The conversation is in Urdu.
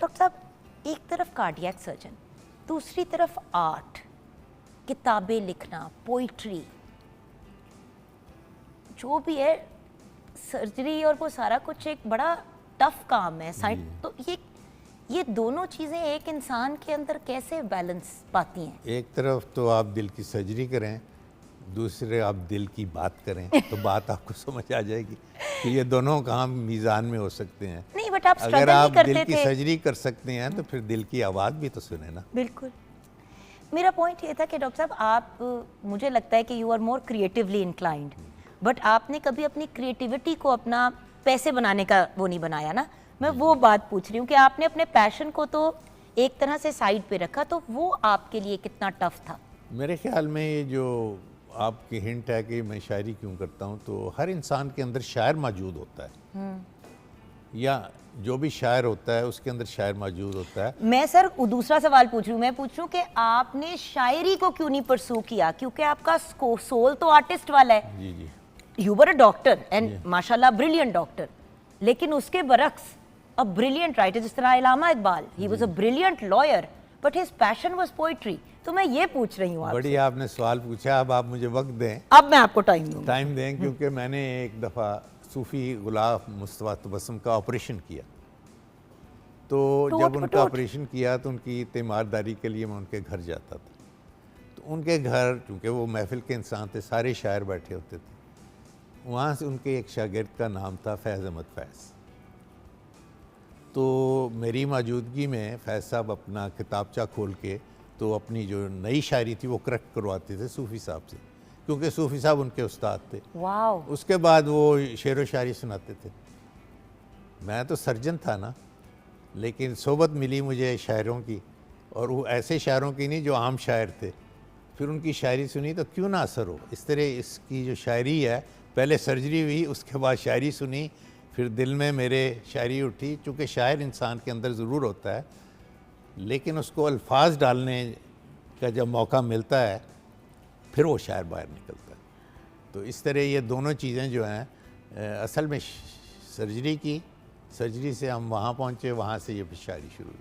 ڈاکٹر صاحب ایک طرف کارڈیاک سرجن، دوسری طرف آرٹ، کتابیں لکھنا، پوئٹری، جو بھی ہے سرجری اور وہ سارا کچھ ایک بڑا ٹف کام ہے تو یہ دونوں چیزیں ایک انسان کے اندر کیسے بیلنس پاتی ہیں؟ ایک طرف تو آپ دل کی سرجری کریں، دوسرے آپ دل کی بات کریں تو بات آپ کو سمجھ آ جائے گی کہ یہ دونوں کام میزان میں ہو سکتے ہیں۔ نہیں بٹ آپ اگر اسٹرگل آپ نہیں کرتے دل کی تھے۔ سرجری کر سکتے ہیں تو پھر دل کی آواز بھی تو سنیں نا۔ بالکل، میرا پوائنٹ یہ تھا کہ ڈاکٹر صاحب آپ، مجھے لگتا ہے کہ you are more creatively inclined, but آپ نے کبھی اپنی کریٹیوٹی کو اپنا پیسے بنانے کا وہ نہیں بنایا نا۔ میں وہ بات پوچھ رہی ہوں کہ آپ نے اپنے پیشن کو تو ایک طرح سے سائڈ پہ رکھا، تو وہ آپ کے لیے کتنا ٹف تھا؟ میرے خیال میں یہ جو آپ کی ہنٹ ہے کہ میں شاعری کیوں کرتا ہوں، تو ہر انسان کے اندر شاعر موجود ہوتا ہے، یا جو بھی شاعر ہوتا ہے اس کے اندر شاعر موجود ہوتا ہے۔ میں سر دوسرا سوال پوچھ رہی ہوں، میں پوچھ رہی ہوں کہ آپ نے شاعری کو کیوں نہیں پرسو کیا؟ کیونکہ آپ کا سول تو آرٹسٹ والا ہے۔ جی جی، you were a doctor and ماشاءاللہ بریلینٹ ڈاکٹر، لیکن اس کے برعکس a brilliant writer جس طرح علامہ Iqbal, he was a brilliant lawyer but his passion was poetry۔ تو میں یہ پوچھ رہی ہوں آپ سے۔ بڑی آپ نے سوال پوچھا، اب آپ مجھے وقت دیں، اب میں آپ کو ٹائم دیں کیونکہ میں نے ایک دفعہ صوفی غلام مصطفیٰ تبسم کا آپریشن کیا، تو جب ان کا آپریشن کیا تو ان کی تیمارداری کے لیے میں ان کے گھر جاتا تھا۔ تو ان کے گھر چونکہ وہ محفل کے انسان تھے، سارے شاعر بیٹھے ہوتے تھے، وہاں سے ان کے ایک شاگرد کا نام تھا فیض احمد فیض۔ تو میری موجودگی میں فیض صاحب اپنا کتابچہ کھول کے تو اپنی جو نئی شاعری تھی وہ کریکٹ کرواتے تھے صوفی صاحب سے، کیونکہ صوفی صاحب ان کے استاد تھے۔ واو۔ اس کے بعد وہ شعر و شاعری سناتے تھے۔ میں تو سرجن تھا نا، لیکن صحبت ملی مجھے شاعروں کی، اور وہ ایسے شاعروں کی نہیں جو عام شاعر تھے۔ پھر ان کی شاعری سنی تو کیوں نہ اثر ہو، اس طرح اس کی جو شاعری ہے، پہلے سرجری ہوئی، اس کے بعد شاعری سنی، پھر دل میں میرے شاعری اٹھی۔ چونکہ شاعر انسان کے اندر ضرور ہوتا ہے، لیکن اس کو الفاظ ڈالنے کا جب موقع ملتا ہے پھر وہ شاعر باہر نکلتا ہے۔ تو اس طرح یہ دونوں چیزیں جو ہیں، اصل میں سرجری کی، سرجری سے ہم وہاں پہنچے، وہاں سے یہ شاعری شروع ہوئی۔